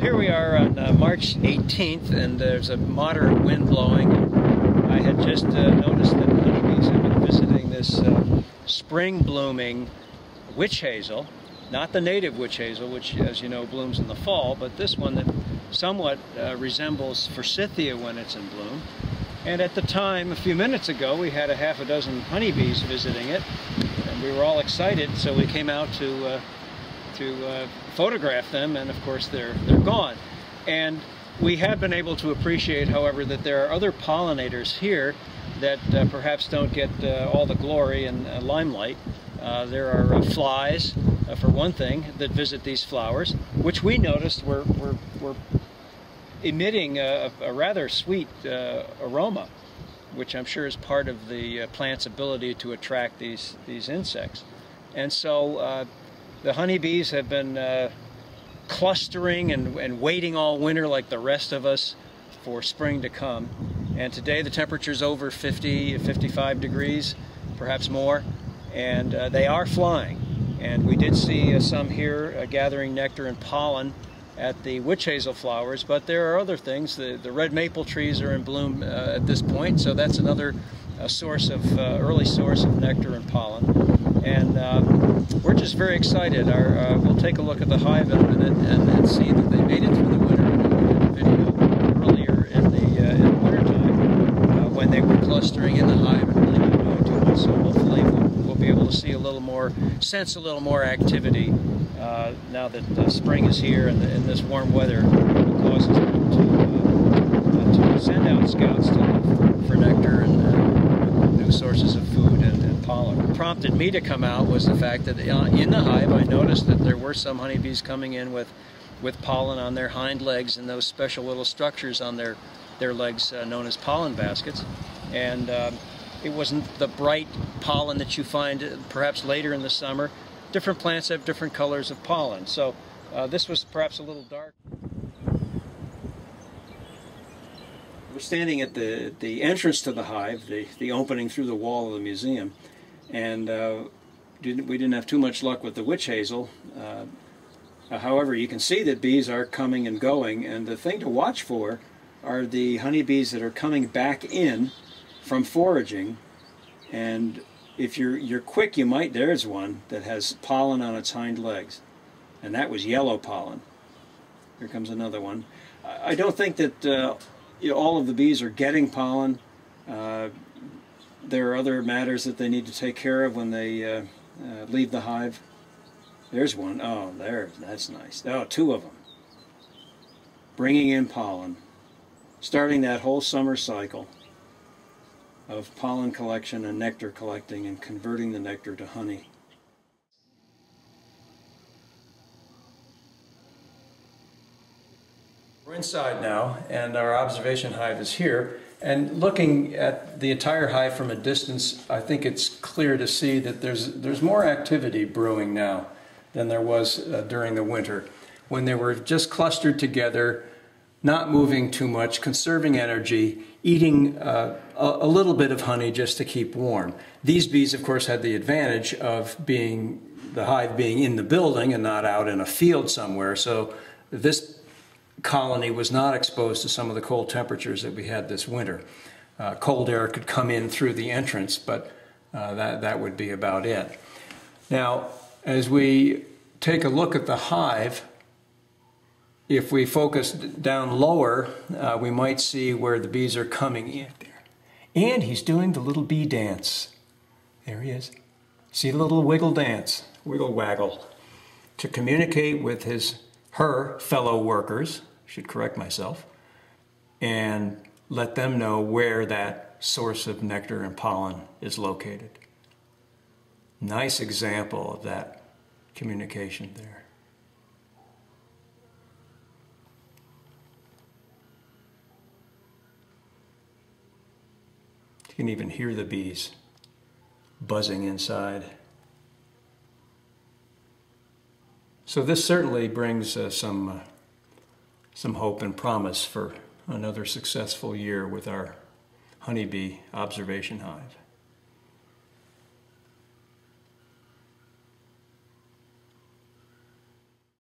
Here we are on March 18th, and there's a moderate wind blowing. I had just noticed that honeybees have been visiting this spring blooming witch hazel, not the native witch hazel, which, as you know, blooms in the fall, but this one that somewhat resembles forsythia when it's in bloom. And at the time, a few minutes ago, we had a half a dozen honeybees visiting it, and we were all excited, so we came out to photograph them, and of course they're gone. And we have been able to appreciate, however, that there are other pollinators here that perhaps don't get all the glory and limelight. There are flies, for one thing, that visit these flowers, which we noticed were emitting a rather sweet aroma, which I'm sure is part of the plant's ability to attract these insects. And so the honeybees have been clustering and waiting all winter like the rest of us for spring to come. And today the temperature's over 50, 55 degrees, perhaps more, and they are flying. And we did see some here gathering nectar and pollen at the witch hazel flowers, but there are other things. The red maple trees are in bloom at this point, so that's another early source of nectar and pollen. And we're just very excited. We'll take a look at the hive in a minute and see that they made it through the winter. We did a video earlier in the wintertime when they were clustering in the hive and really not doing too much. So hopefully we'll be able to see sense a little more activity now that spring is here and this warm weather causes them to send out scouts for nectar and new sources of food and pollen. What prompted me to come out was the fact that in the hive I noticed that there were some honeybees coming in with pollen on their hind legs and those special little structures on their legs known as pollen baskets. And it wasn't the bright pollen that you find perhaps later in the summer. Different plants have different colors of pollen, so this was perhaps a little dark. We're standing at the entrance to the hive, the opening through the wall of the museum, and we didn't have too much luck with the witch hazel. However, you can see that bees are coming and going, and the thing to watch for are the honeybees that are coming back in from foraging. And if you're quick, you might. There's one that has pollen on its hind legs, and that was yellow pollen. Here comes another one. I don't think that all of the bees are getting pollen. There are other matters that they need to take care of when they leave the hive. There's one. Oh, that's nice. Oh, two of them. Bringing in pollen, starting that whole summer cycle of pollen collection and nectar collecting and converting the nectar to honey. We're inside now, and our observation hive is here. And looking at the entire hive from a distance, I think it's clear to see that there's more activity brewing now than there was during the winter, when they were just clustered together, not moving too much, conserving energy, eating a little bit of honey just to keep warm. These bees, of course, had the advantage of the hive being in the building and not out in a field somewhere, so this colony was not exposed to some of the cold temperatures that we had this winter. Cold air could come in through the entrance, but that would be about it. Now, as we take a look at the hive, if we focus down lower, we might see where the bees are coming in there. And he's doing the little bee dance. There he is. See the little wiggle dance, wiggle waggle, to communicate with her fellow workers, should correct myself, and let them know where that source of nectar and pollen is located. Nice example of that communication there. You can even hear the bees buzzing inside. So this certainly brings some hope and promise for another successful year with our honeybee observation hive.